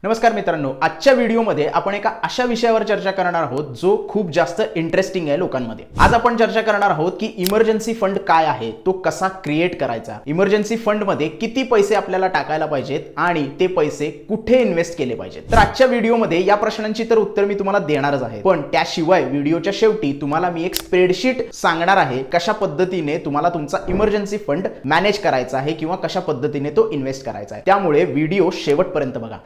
नमस्कार मित्रांनो, आजच्या व्हिडिओमध्ये आपण एका अशा विषयावर चर्चा करणार आहोत जो खूप जास्त इंटरेस्टिंग आहे लोकांमध्ये। आज आपण चर्चा करणार आहोत की इमर्जन्सी फंड काय आहे, तो कसा क्रिएट करायचा, इमर्जन्सी फंड मध्ये किती पैसे आपल्याला टाकायला पाहिजेत आणि ते पैसे कुठे इन्व्हेस्ट केले पाहिजेत। तर आजच्या व्हिडिओमध्ये या प्रश्नांची तर उत्तर मी तुम्हाला देणारच आहे, पण त्याशिवाय व्हिडिओच्या शेवटी तुम्हाला मी एक स्प्रेडशीट सांगणार आहे कशा पद्धतीने तुम्हाला तुमचा इमर्जन्सी फंड मॅनेज करायचा आहे किंवा कशा पद्धतीने तो इन्व्हेस्ट करायचा आहे। त्यामुळे व्हिडिओ शेवटपर्यंत बघा।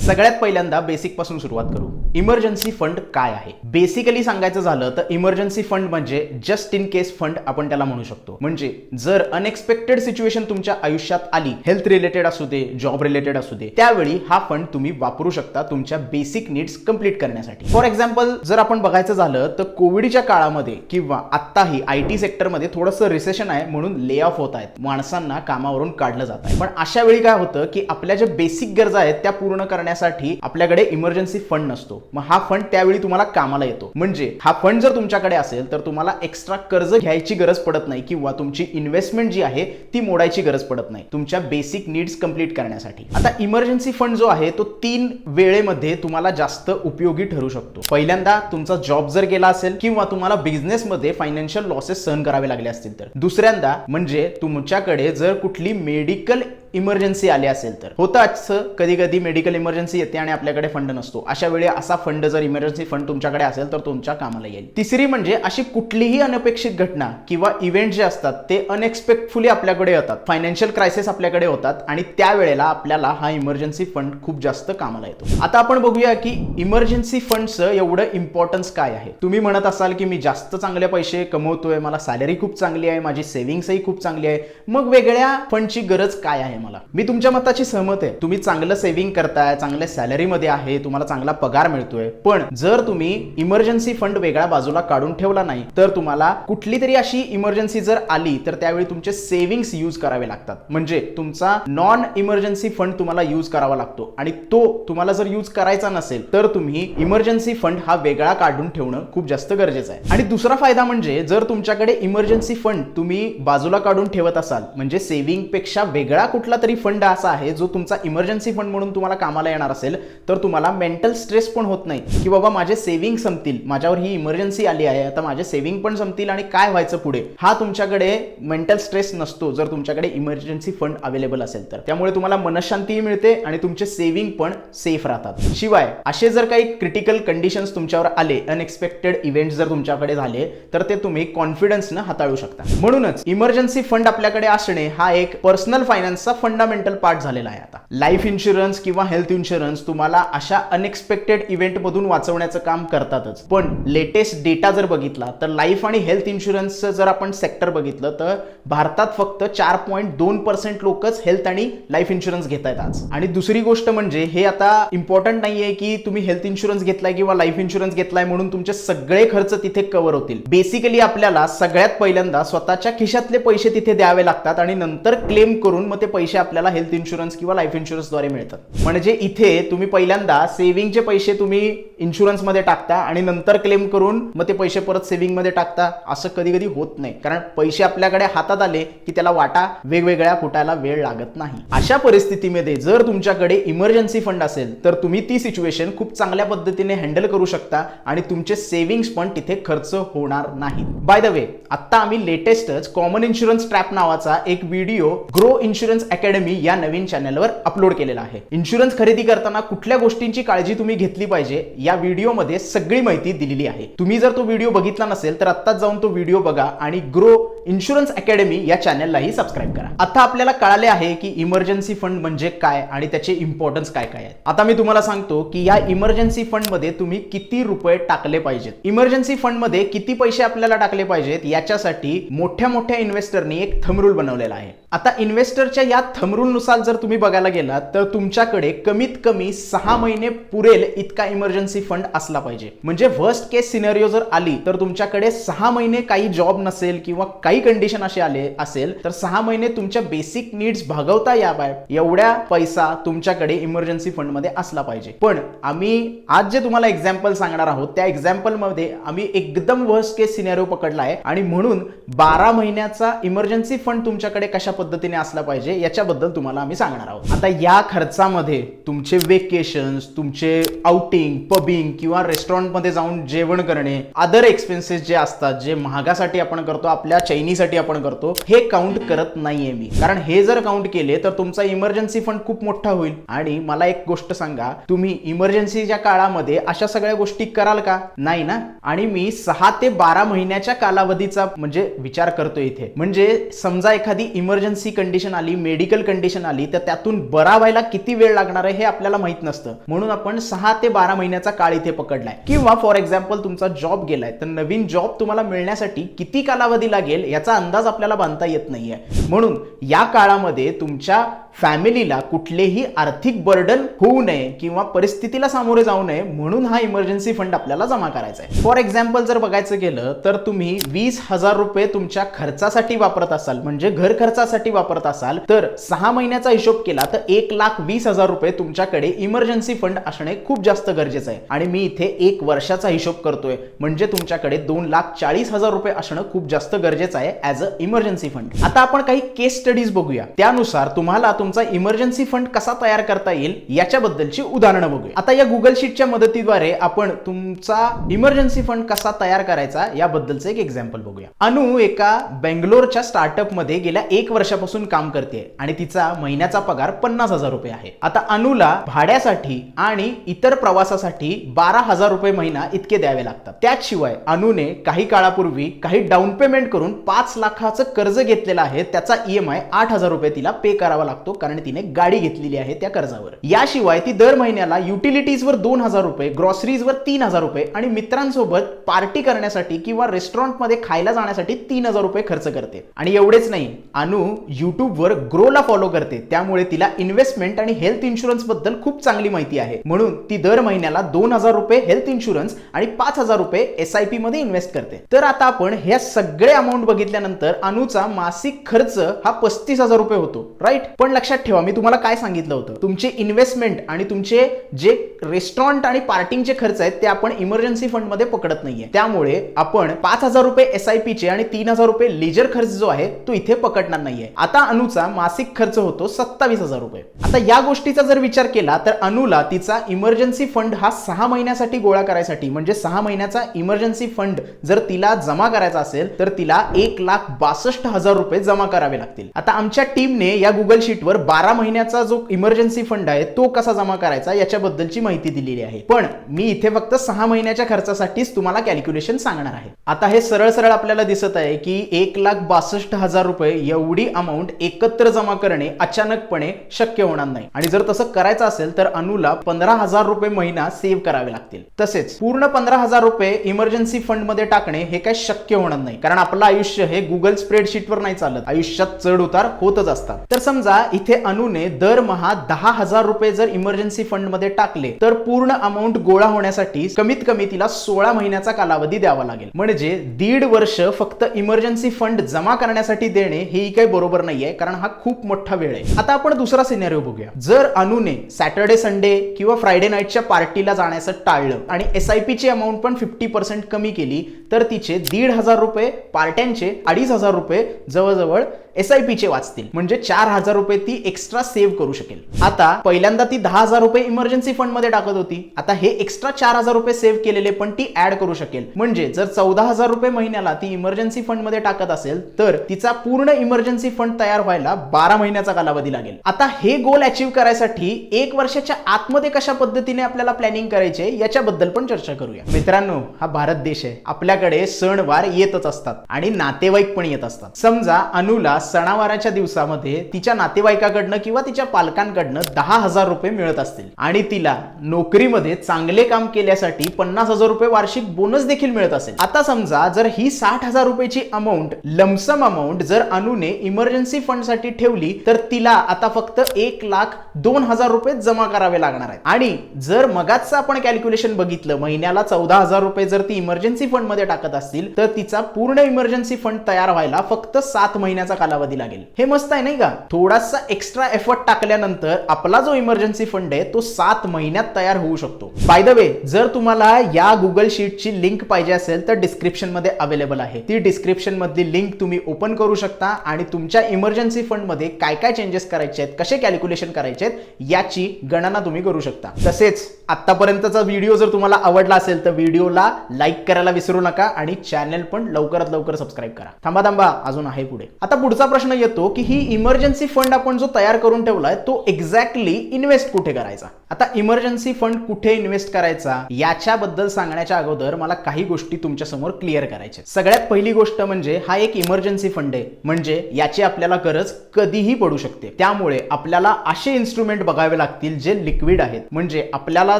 सगळ्यात पहिल्यांदा बेसिक पासून सुरुवात करू। इमर्जन्सी फंड काय आहे? बेसिकली सांगायचं झालं तर इमर्जन्सी फंड म्हणजे जस्ट इन केस फंड आपण त्याला म्हणू शकतो। म्हणजे जर अनएक्सपेक्टेड सिच्युएशन तुमच्या आयुष्यात आली, हेल्थ रिलेटेड असू दे, जॉब रिलेटेड असू दे, त्यावेळी हा फंड तुम्ही वापरू शकता तुमच्या बेसिक नीड्स कंप्लीट करण्यासाठी। फॉर एक्झाम्पल जर आपण बघायचं झालं तर कोविडच्या काळामध्ये किंवा आत्ताही आयटी सेक्टरमध्ये थोडंसं रिसेशन आहे म्हणून ले ऑफ होत आहेत, माणसांना कामावरून काढलं जात आहे। पण अशा वेळी काय होतं की आपल्या ज्या बेसिक गरजा आहेत त्या पूर्ण करण्यासाठी आपल्याकडे इमर्जन्सी फंड नसतो। मग हा फंड त्यावेळी तुम्हाला कामाला येतो। म्हणजे हा फंड जर तुमच्याकडे असेल तर तुम्हाला एक्स्ट्रा कर्ज घ्यायची गरज पडत नाही किंवा तुमची इन्व्हेस्टमेंट जी आहे ती मोडायची गरज पडत नाही तुमच्या बेसिक नीड्स कंप्लीट करण्यासाठी। आता इमर्जन्सी फंड जो आहे तो 3 वेळेमध्ये तुम्हाला जास्त उपयोगी ठरू शकतो। पहिल्यांदा तुमचा जॉब जर गेला असेल किंवा तुम्हाला बिझनेस मध्ये फायनान्शियल लॉसेस सहन करावे लागले असतील तर। दुसऱ्यांदा म्हणजे तुमच्याकडे जर कुठली मेडिकल इमर्जन्सी आली असेल तर। होतं असं कधी कधी मेडिकल इमर्जन्सी येते आणि आपल्याकडे फंड नसतो, अशा वेळी असा फंड जर इमर्जन्सी फंड तुमच्याकडे असेल तर तुमच्या कामाला येईल। तिसरी म्हणजे अशी कुठलीही अनपेक्षित घटना किंवा इव्हेंट जे असतात ते अनएक्सपेक्टफुली आपल्याकडे येतात, फायनान्शियल क्रायसिस आपल्याकडे होतात आणि त्यावेळेला आपल्याला हा इमर्जन्सी फंड खूप जास्त कामाला येतो। आता आपण बघूया की इमर्जन्सी फंडचं एवढं इम्पॉर्टन्स काय आहे। तुम्ही म्हणत असाल की मी जास्त चांगले पैसे कमवतोय, मला सॅलरी खूप चांगली आहे, माझी सेव्हिंग्सही खूप चांगली आहे, मग वेगळ्या फंडची गरज काय आहे मला? मी तुमच्या मताची सहमत आहे। तुम्ही चांगलं सेव्हिंग करताय, चांगल्या सॅलरी मध्ये आहे, तुम्हाला चांगला पगार मिळतोय, पण जर तुम्ही इमर्जन्सी फंड वेगळ्या बाजूला काढून ठेवला नाही तर तुम्हाला कुठली तरी अशी इमर्जन्सी जर आली तर त्यावेळी तुमचे सेव्हिंग्स यूज करावे लागतात। म्हणजे तुमचा नॉन इमर्जन्सी फंड तुम्हाला यूज करावा लागतो आणि तो तुम्हाला जर यूज करायचा नसेल तर तुम्ही इमर्जन्सी फंड हा वेगळा काढून ठेवणं खूप जास्त गरजेचं आहे। आणि दुसरा फायदा म्हणजे जर तुमच्याकडे इमर्जन्सी फंड तुम्ही बाजूला काढून ठेवत असाल, म्हणजे सेव्हिंग पेक्षा वेगळा कुठला तरी फंड असा आहे जो तुमचा इमर्जन्सी फंड म्हणून तुम्हाला कामाला येणार असेल तर तुम्हाला मेंटल स्ट्रेस पण होत नाही की बाबा माझे सेव्हिंग संपतील, माझ्यावर ही इमर्जन्सी आली आहे, आता माझे सेव्हिंग पण संपतील आणि काय व्हायचं पुढे, हा तुमच्याकडे मेंटल स्ट्रेस नसतो जर तुमच्याकडे इमर्जन्सी फंड अवेलेबल असेल तर। त्यामुळे तुम्हाला मनशांती मिळते आणि तुमचे सेव्हिंग पण सेफ राहतात। शिवाय असे जर काही क्रिटिकल कंडिशन्स तुमच्यावर आले, अनएक्सपेक्टेड इव्हेंट्स जर तुमच्याकडे झाले तर ते तुम्ही कॉन्फिडन्सने हाताळू शकता। म्हणूनच इमर्जन्सी फंड आपल्याकडे असणे हा एक पर्सनल फायनान्सचा फंडामेंटल पार्ट झालेला आहे। आता लाईफ इन्शुरन्स किंवा हेल्थ इन्शुरन्स तुम्हाला अशा अनएक्सपेक्टेड इव्हेंट मधून वाचवण्याचं काम करतातच, पण लेटेस्ट डेटा जर बघितला तर लाईफ आणि हेल्थ इन्शुरन्सचं जर आपण सेक्टर बघितलं तर भारतात फक्त 4.2% लोकच हेल्थ आणि लाईफ इन्शुरन्स घेत आहेत आज। आणि दुसरी गोष्ट म्हणजे हे आता इम्पॉर्टंट नाहीये की तुम्ही हेल्थ इन्शुरन्स घेतलाय किंवा लाईफ इन्शुरन्स घेतलाय म्हणून तुमचे सगळे खर्च तिथे कव्हर होतील। बेसिकली आपल्याला सगळ्यात पहिल्यांदा स्वतःच्या खिशातले पैसे तिथे द्यावे लागतात आणि नंतर क्लेम करून मग ते पैसे आपल्याला हेल्थ इन्शुरन्स किंवा लाईफ इन्शुरन्स द्वारे मिळतात। म्हणजे इथे तुम्ही पहिल्यांदा सेव्हिंगचे पैसे तुम्ही इन्शुरन्स मध्ये टाकता आणि नंतर क्लेम करून मग ते पैसे परत सेव्हिंग मध्ये टाकता, असं कधी कधी होत नाही, कारण पैसे आपल्याकडे हातात आले की त्याला वाटा वेगवेगळ्या फुटायला वेळ लागत नाही। अशा परिस्थितीमध्ये जर तुमच्याकडे इमर्जन्सी फंड असेल तर तुम्ही ती सिच्युएशन खूप चांगल्या पद्धतीने हँडल करू शकता आणि तुमचे सेव्हिंग्स पण तिथे खर्च होणार नाहीत। बाय द वे, आता आम्ही लेटेस्टच कॉमन इन्शुरन्स ट्रॅप नावाचा एक व्हिडिओ ग्रो इन्शुरन्स अकॅडमी या नवीन चॅनलवर अपलोड केलेला आहे। इन्शुरन्स खरेदी करताना कुठल्या गोष्टींची काळजी तुम्ही घेतली पाहिजे या व्हिडिओमध्ये सगळी माहिती दिलेली आहे। तुम्ही जर तो व्हिडिओ बघितला नसेल तर आत्ताच जाऊन तो व्हिडिओ बघा आणि ग्रो इन्शुरन्स अकॅडमी या चॅनललाही सबस्क्राईब करा। आता आपल्याला कळाले आहे की इमर्जन्सी फंड म्हणजे काय आणि त्याचे इम्पॉर्टन्स काय काय आहेत। आता मी तुम्हाला सांगतो की या इमर्जन्सी फंड मध्ये तुम्ही किती रुपये टाकले पाहिजेत। इमर्जन्सी फंड मध्ये किती पैसे आपल्याला टाकले पाहिजेत याच्यासाठी मोठ्या मोठ्या इन्व्हेस्टरनी एक थंब रूल बनवलेला आहे। आता इन्व्हेस्टरच्या या थंब रूल नुसार जर तुम्ही बघायला गेलात तर तुमच्याकडे कमीत कमी 6 महिने पुरेल इतका इमर्जन्सी फंड असला पाहिजे. म्हणजे वर्स्ट केस सिनेरिओ जर आली तर तुमच्याकडे 6 महिने काही जॉब नसेल किंवा काही कंडिशन असे आले असेल तर 6 महिने तुमच्या बेसिक नीड्स भागवता यावे एवढ्या पैसा तुमच्याकडे इमर्जन्सी फंड मध्ये असला पाहिजे. पण आम्ही आज जे तुम्हाला एक्झाम्पल सांगणार आहोत त्या एक्झाम्पल मध्ये आम्ही एकदम वर्स्ट केस सिनेरिओ पकडला आहे आणि म्हणून 12 महिन्याचा इमर्जन्सी फंड तुमच्याकडे कशा पद्धतीने असला पाहिजे याच्याबद्दल तुम्हाला आम्ही सांगणार आहोत. आता या खर्चामध्ये तुमचे वेकेशन्स, तुमचे आउटिंग, पबिंग किंवा रेस्टॉरंट मध्ये जाऊन जेवण करणे, अदर एक्सपेन्सेस जे असतात जे महागासाठी आपण करतो, आपल्या चैनीसाठी आपण करतो, हे काउंट करत नाहीये मी. कारण हे जर काउंट केले तर तुमचा इमर्जन्सी फंड खूप मोठा होईल. आणि मला एक गोष्ट सांगा, तुम्ही इमर्जन्सीच्या काळामध्ये अशा सगळ्या गोष्टी कराल का? नाही ना. आणि मी 6 ते 12 महिन्याच्या कालावधीचा म्हणजे विचार करतोय इथे. म्हणजे समजा एखादी इमर्जन्सी कंडिशन आली, मेडिकल कंडिशन आली, तर त्यातून बरा व्हायला किती वेळ लागणार आहे हे आपल्याला माहित नसतं. म्हणून आपण 6 ते 12 महिन्याचा काळ इथे पकडलाय. किंवा फॉर एक्झाम्पल तुमचा जॉब गेलाय तर नवीन जॉब तुम्हाला मिळण्यासाठी किती कालावधी लागेल याचा अंदाज आपल्याला बांधता येत नाहीये. म्हणून या काळामध्ये तुमच्या फॅमिलीला कुठलेही आर्थिक बर्डन होऊ नये किंवा परिस्थितीला सामोरे जाऊ नये म्हणून हा इमर्जन्सी फंड आपल्याला जमा करायचा आहे. फॉर एक्झाम्पल जर बघायचं गेलं तर तुम्ही 20,000 रुपये तुमच्या खर्चासाठी वापरत असाल, म्हणजे घर खर्चासाठी वापरत असाल, तर 6 महिन्याचा हिशोब केला तर 1,20,000 रुपये तुमच्याकडे इमर्जन्सी फंड असणे खूप जास्त गरजेचं आहे. आणि मी इथे 1 वर्षाचा हिशोब करतोय, म्हणजे तुमच्याकडे 2,40,000 रुपये असणं खूप जास्त गरजेचं आहे ऍज अ इमर्जन्सी फंड. आता आपण काही केस स्टडीज बघूया, त्यानुसार तुम्हाला तुमचा इमर्जन्सी फंड कसा तयार करता येईल याच्याबद्दलची उदाहरणं बघूया. आता या गुगल शीटच्या मदतीद्वारे आपण तुमचा इमर्जन्सी फंड कसा तयार करायचा याबद्दलचं एक एक्झाम्पल बघूया. अनु एका बेंगलोरच्या स्टार्टअप मध्ये गेल्या 1 वर्षापासून काम करते आणि तिचा महिन्याचा पगार 50,000 रुपये आहे. आता अनुला भाड्यासाठी आणि इतर प्रवासासाठी 12,000 रुपये महिना इतके द्यावे लागतात. त्याशिवाय अनुने काही काळापूर्वी काही डाऊन पेमेंट करून 5 लाखाचं कर्ज घेतलेलं आहे, त्याचा EMI 8,000 रुपये तिला पे करावा लागतो कारण तिने गाडी घेतलेली आहे त्या कर्जावर. याशिवाय ती दर महिन्याला युटिलिटीजवर 2,000 रुपये, ग्रॉसरीजवर 3,000 रुपये आणि मित्रांसोबत पार्टी करण्यासाठी किंवा रेस्टॉरंटमध्ये खायला जाण्यासाठी 3,000 रुपये खर्च करते. आणि एवढेच नाही, अनु युट्यूबवर ग्रोला फॉलो करते, त्यामुळे तिला इन्व्हेस्टमेंट आणि हेल्थ इन्शुरन्स बद्दल खूप चांगली माहिती आहे. म्हणून ती दर महिन्याला 2,000 रुपये हेल्थ इन्शुरन्स आणि 5,000 रुपये SIP मध्ये इन्व्हेस्ट करते. तर आता आपण हे सगळे अमाउंट बघितल्यानंतर अनुचा मासिक खर्च हा 35,000 रुपये होतो, राईट? पण लक्षात ठेवा, मी तुम्हाला काय सांगितलं होतं, तुमचे इन्व्हेस्टमेंट आणि तुमचे जे रेस्टॉरंट आणि पार्टीचे खर्च आहेत ते आपण इमर्जन्सी फंड मध्ये पकडत नाहीये. त्यामुळे आपण 5,000 रुपये SIP चे आणि 3,000 रुपये लेजर खर्च जो आहे तो इथे पकडणार नाहीये. आता अनुचा मासिक खर्च होतो 27,000 रुपये. आता या गोष्टीचा जर विचार केला तर अनुला तिचा इमर्जन्सी फंड हा 6 महिन्यासाठी गोळा करायसाठी, म्हणजे 6 महिन्याचा इमर्जन्सी फंड जर तिला जमा करायचा असेल तर तिला 1,62,000 रुपये जमा करावे लागतील. आता आमच्या टीमने या गुगल शीटवर 12 महिन्याचा जो इमर्जन्सी फंड आहे तो कसा जमा करायचा याच्याबद्दलची माहिती दिलेली आहे. पण मी इथे फक्त 6 महिन्याच्या खर्चासाठीच तुम्हाला कॅल्क्युलेशन सांगणार आहे. आता हे सरळ सरळ आपल्याला दिसत आहे की 1,62,000 रुपये एवढी अमाऊंट एकत्र जमा करणे अचानकपणे शक्य होणार नाही. आणि जर तसं करायचं असेल तर अनुला 15,000 रुपये महिना सेव्ह करावे लागतील. तसेच पूर्ण 15,000 रुपये इमर्जन्सी फंड मध्ये टाकणे हे काय शक्य होणार नाही, कारण आपलं आयुष्य हे गुगल स्प्रेडशीटवर नाही चालत. आयुष्यात चढ उतार होतच असतात. तर समजा इथे अनुने दरमहा 10,000 रुपये जर इमर्जन्सी फंड मध्ये टाकले तर पूर्ण अमाऊंट गोळा होण्यासाठी कमीत कमी तिला 16 महिन्याचा कालावधी द्यावा लागेल. म्हणजे 1.5 वर्ष फक्त इमर्जन्सी फंड जमा करण्यासाठी देणे हे काही बरोबर नाहीये, कारण हा खूप मोठा वेळ आहे. आता आपण दुसरा सिनेरिओ बघूया. जर अनुने सॅटर्डे संडे किंवा फ्रायडे नाईटच्या पार्टीला जाण्याचं टाळलं आणि SIP ची अमाऊंट पण 50% कमी केली तर तिचे 1,500 रुपये, पार्ट्यांचे 2,500 रुपये जवळजवळ SIP चे वाचतील. म्हणजे 4,000 रुपये ती एक्स्ट्रा सेव्ह करू शकेल. आता पहिल्यांदा ती 10,000 रुपये इमर्जन्सी फंड मध्ये टाकत होती, आता हे एक्स्ट्रा 4,000 रुपये सेव्ह केलेले पण ती ऍड करू शकेल. म्हणजे जर 14,000 रुपये महिन्याला ती इमर्जन्सी फंड मध्ये टाकत असेल तर तिचा पूर्ण इमर्जन्सी फंड तयार व्हायला 12 महिन्याचा कालावधी लागेल. आता हे गोल अचीव्ह करायसाठी 1 वर्षाच्या आतमध्ये कशा पद्धतीने आपल्याला प्लॅनिंग करायचे याच्याबद्दल पण चर्चा करूया. मित्रांनो, हा भारत देश आहे, आपल्याकडे सणवार येतच असतात आणि नातेवाईक पण येत असतात. समजा अनुला सणावाराच्या दिवसामध्ये तिच्या नातेवाईकाकडनं किंवा तिच्या पालकांकडनं 10,000 रुपये मिळत असतील आणि तिला नोकरीमध्ये चांगले काम केल्यासाठी 50,000 रुपये वार्षिक बोनस देखील मिळत असेल. आता समजा जर ही 60,000 रुपयाची अमाऊंट लमसम अमाऊंट जर अनुने इमर्जन्सी फंड साठी ठेवली तर तिला आता फक्त 1,02,000 रुपये जमा करावे लागणार आहेत. आणि जर मगाच आपण कॅल्क्युलेशन बघितलं, महिन्याला 14,000 रुपये जर ती इमर्जन्सी फंड मध्ये टाकत असतील तर तिचा पूर्ण इमर्जन्सी फंड तयार व्हायला फक्त 7 महिन्याचा कालावधी लागेल. हे मस्त आहे नाही का? थोडासा एक्स्ट्रा एफर्ट टाकल्यानंतर आपला जो इमर्जन्सी फंड आहे तो 7 महिन्यात तयार होऊ शकतो. बाय द वे, जर तुम्हाला या गुगल शीटची लिंक पाहिजे असेल तर डिस्क्रिप्शन मध्ये अवेलेबल आहे. ती डिस्क्रिप्शन मधली लिंक तुम्ही ओपन करू शकता आणि तुमच्या इमर्जन्सी फंड मध्ये काय काय चेंजेस करायचे आहेत, कसे कॅल्क्युलेशन करायचे आहेत याची गणना तुम्ही करू शकता. तसेच आतापर्यंतचा व्हिडिओ जर तुम्हाला आवडला असेल तर व्हिडिओला लाईक करायला विसरू नका आणि चॅनल पण लवकरात लवकर सबस्क्राईब करा. थांबा अजून आहे पुढे. आता पुढचा प्रश्न येतो की ही इमर्जन्सी फंड आपण जो तयार करून ठेवलाय तो एक्झॅक्टली इन्व्हेस्ट कुठे करायचा. आता इमर्जन्सी फंड कुठे इन्व्हेस्ट करायचा याच्याबद्दल सांगण्याच्या अगोदर मला काही गोष्टी तुमच्या समोर क्लिअर करायच्या. सगळ्यात पहिली गोष्ट म्हणजे हा एक इमर्जन्सी फंड आहे, म्हणजे याची आपल्याला गरज कधीही पडू शकते. त्यामुळे आपल्याला असे इन्स्ट्रुमेंट बघावे लागतील जे लिक्विड आहेत, म्हणजे आपल्याला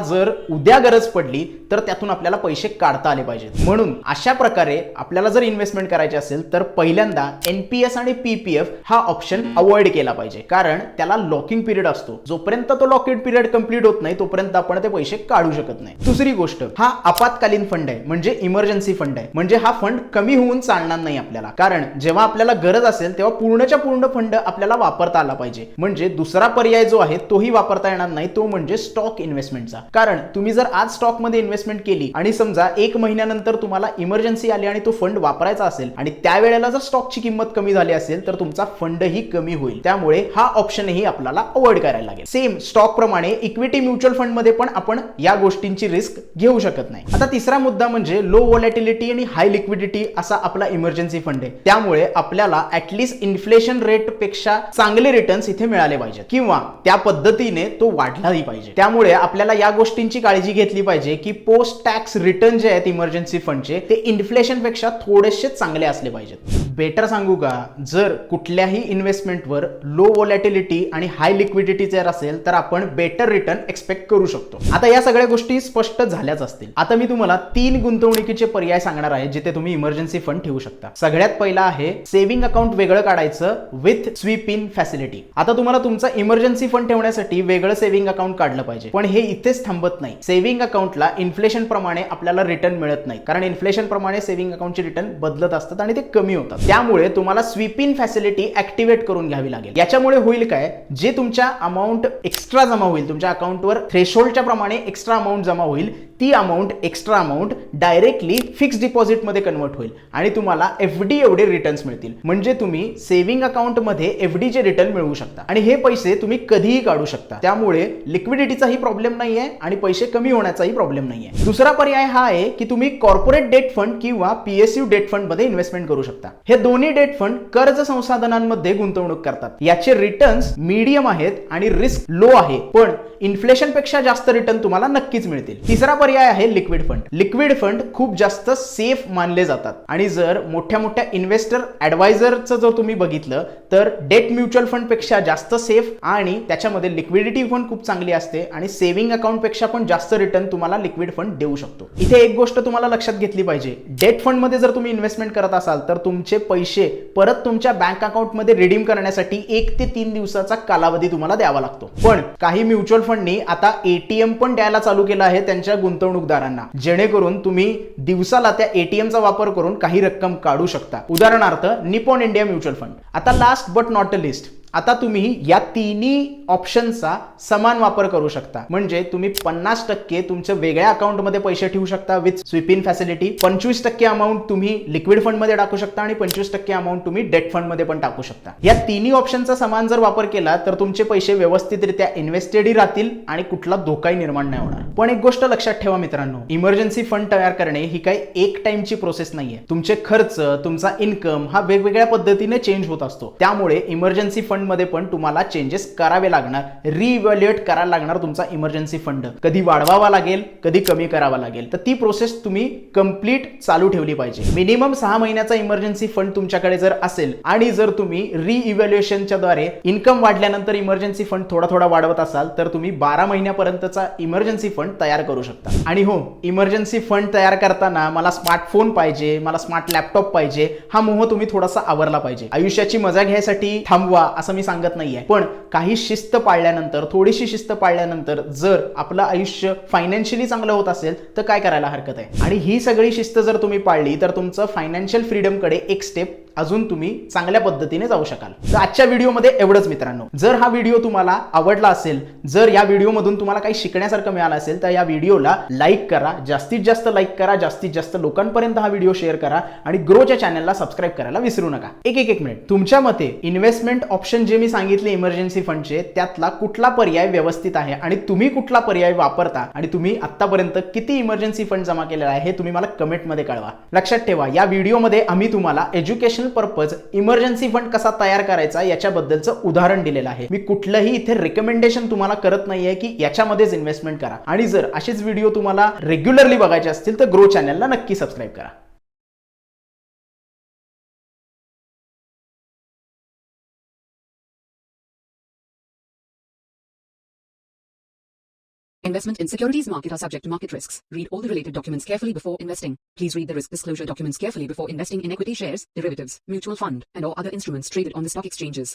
जर उद्या गरज पडली तर त्यातून आपल्याला पैसे काढता आले पाहिजेत. म्हणून अशा प्रकारे आपल्याला जर इन्व्हेस्टमेंट करायची असेल तर पहिल्यांदा एनपीएस आणि पीपीएफ हा ऑप्शन अवॉइड केला पाहिजे, कारण त्याला लॉकिंग पिरियड असतो. जोपर्यंत तो लॉकिंग पिरियड कंप्लीट होत नाही तोपर्यंत आपण ते पैसे काढू शकत नाही. दुसरी गोष्ट, हा आपत्कालीन फंड आहे, म्हणजे इमर्जन्सी फंड आहे, म्हणजे हा फंड कमी होऊन चालणार नाही आपल्याला, कारण जेव्हा आपल्याला गरज असेल तेव्हा पूर्णच्या पूर्ण फंड आपल्याला वापरता आला पाहिजे. म्हणजे दुसरा पर्याय जो आहे तोही वापरता येणार नाही, तो म्हणजे स्टॉक इन्व्हेस्टमेंटचा. कारण तुम्ही जर आज स्टॉक मध्ये इन्व्हेस्टमेंट केली आणि समजा 1 महिन्यानंतर तुम्हाला इमर्जन्सी आली आणि तो फंड वापरायचा असेल आणि त्यावेळेला जर स्टॉकची किंमत कमी झाली असेल तर तुमचा फंडही कमी होईल. त्यामुळे हा ऑप्शनही आपल्याला अवॉइड करायला लागेल. सेम स्टॉक प्रमाणे इक्विटी म्युच्युअल फंड मध्ये पण आपण या गोष्टींची रिस्क घेऊ शकत नाही. आता तिसरा मुद्दा म्हणजे लो व्हॉलॅटिलिटी आणि हाय लिक्विडिटी असा आपला इमर्जन्सी फंड आहे. त्यामुळे आपल्याला ऍटलीस्ट इन्फ्लेशन रेट पेक्षा चांगले रिटर्न्स इथे मिळाले पाहिजेत किंवा त्या पद्धतीने तो वाढलाही पाहिजे. त्यामुळे आपल्याला या गोष्टींची काळजी घेतली पाहिजे की पोस्ट टॅक्स रिटर्न जे आहेत इमर्जन्सी फंडचे ते इन्फ्लेशन पेक्षा थोडेसे चांगले असले पाहिजेत. बेटर सांगू का, जर कुठल्याही इन्व्हेस्टमेंटवर लो व्हॉलॅटिलिटी आणि हाय लिक्विडिटी जर असेल तर आपण बेटर रिटर्न एक्सपेक्ट करू शकतो. आता या सगळ्या गोष्टी स्पष्ट झाल्याच असतील. आता मी तुम्हाला 3 गुंतवणुकीचे पर्याय सांगणार आहे जिथे तुम्ही इमर्जन्सी फंड ठेवू शकता. सगळ्यात पहिला आहे सेव्हिंग अकाउंट वेगळं काढायचं विथ स्वीप इन फॅसिलिटी. आता तुम्हाला तुमचा इमर्जन्सी फंड ठेवण्यासाठी वेगळं सेव्हिंग अकाउंट काढलं पाहिजे, पण हे इथेच थांबत नाही. सेव्हिंग अकाउंटला इन्फ्लेशन प्रमाणे आपल्याला रिटर्न मिळत नाही, कारण इन्फ्लेशन प्रमाणे सेव्हिंग अकाउंटचे रिटर्न बदलत असतात आणि ते कमी होतात. त्यामुळे तुम्हाला स्वीप इन फॅसिलिटी ऍक्टिव्हेट करून घ्यावी लागेल. याच्यामुळे होईल काय, जे तुमच्या अमाऊंट एक्स्ट्रा जमा होईल तुमच्या अकाउंटवर थ्रेशोल्डच्या प्रमाणे एक्स्ट्रा अमाऊंट जमा होईल, ती amount extra amount directly fix deposit मध्ये कन्वर्ट होईल आणि तुम्हाला एफडी एवढे रिटर्न्स मिळतील. म्हणजे तुम्ही सेव्हिंग अकाउंट मध्ये एफडी चे रिटर्न मिळवू शकता आणि हे पैसे तुम्ही कधीही काढू शकता. त्यामुळे लिक्विडिटीचाही प्रॉब्लेम नाहीये आणि पैसे कमी होण्याचाही प्रॉब्लेम नाहीये. दुसरा पर्याय हा आहे की तुम्ही कॉर्पोरेट डेट फंड किंवा पीएसयू डेट फंड मध्ये इन्व्हेस्टमेंट करू शकता. हे दोन्ही डेट फंड कर्ज संसाधनांमध्ये गुंतवणूक करतात. याचे रिटर्न्स मीडियम आहेत आणि रिस्क लो आहे, पण इन्फ्लेशन पेक्षा जास्त रिटर्न तुम्हाला नक्कीच मिळतील. तिसरा पर्याय आहे लिक्विड फंड. लिक्विड फंड खूप जास्त सेफ मानले जातात आणि जर मोठ्या मोठ्या इन्व्हेस्टर ऍडवायझरचं जर तुम्ही बघितलं तर डेट म्युच्युअल फंड पेक्षा जास्त सेफ आणि त्याच्यामध्ये लिक्विडिटी फंड खूप चांगली असते आणि सेव्हिंग अकाउंट पेक्षा पण जास्त रिटर्न तुम्हाला लिक्विड फंड देऊ शकतो. इथे एक गोष्ट तुम्हाला लक्षात घेतली पाहिजे, डेट फंड मध्ये जर तुम्ही इन्व्हेस्टमेंट करत असाल तर तुमचे पैसे परत तुमच्या बँक अकाउंट मध्ये रिडीम करण्यासाठी 1 ते 3 दिवसाचा कालावधी तुम्हाला द्यावा लागतो. पण काही म्युच्युअल फंडनी आता एटीएम पण द्यायला चालू केलं आहे त्यांच्या गुंतवणूकदारांना, जेणेकरून तुम्ही दिवसाला त्या एटीएमचा वापर करून काही रक्कम काढू शकता. उदाहरणार्थ निपॉन इंडिया म्युच्युअल फंड. आता last but not a list, आता तुम्ही या तिन्ही ऑप्शनचा समान वापर करू शकता. म्हणजे तुम्ही 50% तुमच्या वेगळ्या अकाउंटमध्ये पैसे ठेवू शकता with sweep in facility, 25% amount तुम्ही लिक्विड फंड मध्ये टाकू शकता आणि 25% अमाऊंट तुम्ही डेट फंड मध्ये पण टाकू शकता. या तिन्ही ऑप्शनचा समान जर वापर केला तर तुमचे पैसे व्यवस्थितरित्या इन्व्हेस्टेडही राहतील आणि कुठला धोकाही निर्माण नाही होणार. पण एक गोष्ट लक्षात ठेवा मित्रांनो, इमर्जन्सी फंड तयार करणे ही काही एक टाइमची प्रोसेस नाहीये. तुमचे खर्च, तुमचा इन्कम हा वेगवेगळ्या पद्धतीने चेंज होत असतो. त्यामुळे इमर्जन्सी फंड फंड मध्ये पण तुम्हाला चेंजेस करावे लागणार, रिइव्हॅल्युएट करायला लागणार तुमचा इमर्जन्सी फंड, कधी वाढवावा लागेल, कधी कमी करावा लागेल. तर ती प्रोसेस तुम्ही कंप्लीट चालू ठेवली पाहिजे. मिनिमम 6 महिन्याचा इमर्जन्सी फंड तुमच्याकडे जर असेल आणि जर तुम्ही रिइव्हॅल्युएशनच्या द्वारे इन्कम वाढल्यानंतर इमर्जन्सी फंड थोडा थोडा वाढवत असाल तर तुम्ही 12 महिन्यापर्यंतचा इमर्जन्सी फंड तयार करू शकता. आणि हो, इमर्जन्सी फंड तयार करताना मला स्मार्टफोन पाहिजे, मला स्मार्ट लॅपटॉप पाहिजे, हा मोह तुम्ही थोडासा आवरला पाहिजे. आयुष्याची मजा घ्यायसाठी थांबवा असं मी सांगत नाहीये, पण काही शिस्त पाळल्यानंतर, थोडीशी शिस्त पाळल्यानंतर जर आपलं आयुष्य फायनान्शियली चांगलं होत असेल तर काय करायला हरकत आहे. आणि ही सगळी शिस्त जर तुम्ही पाळली तर तुमचं फायनान्शियल फ्रीडम कडे एक स्टेप अजून तुम्ही चांगल्या पद्धतीने जाऊ शकाल. तर आजच्या व्हिडिओमध्ये एवढंच मित्रांनो. जर हा व्हिडिओ तुम्हाला आवडला असेल, जर या व्हिडिओमधून तुम्हाला काही शिकण्यासारखं मिळालं असेल तर या व्हिडिओला लाईक करा, जास्तीत जास्त लाईक करा, जास्तीत जास्त लोकांपर्यंत हा व्हिडिओ शेअर करा आणि ग्रोच्या चॅनलला सबस्क्राईब करायला विसरू नका. एक मिनिट, तुमच्या मते इन्व्हेस्टमेंट ऑप्शन जे मी सांगितले इमर्जन्सी फंडचे, त्यातला कुठला पर्याय व्यवस्थित आहे आणि तुम्ही कुठला पर्याय वापरता आणि तुम्ही आतापर्यंत किती इमर्जन्सी फंड जमा केलेला आहे हे तुम्ही मला कमेंटमध्ये कळवा. लक्षात ठेवा, या व्हिडिओमध्ये आम्ही तुम्हाला एज्युकेशन पर्पज इमर्जन्सी फंड कसा तयार करायचा याच्याबद्दलचं उदाहरण दिलेलं आहे. मी कुठलंही इथे रिकमेंडेशन तुम्हाला करत नाहीये की याच्यामध्येच इन्व्हेस्टमेंट करा. आणि जर असेच व्हिडिओ तुम्हाला रेग्युलरली बघायचे असतील तर ग्रो चॅनलला नक्की सबस्क्राईब करा. Investment in securities market are subject to market risks. Read all the related documents carefully before investing. Please read the risk disclosure documents carefully before investing in equity shares, derivatives, mutual fund, and or other instruments traded on the stock exchanges.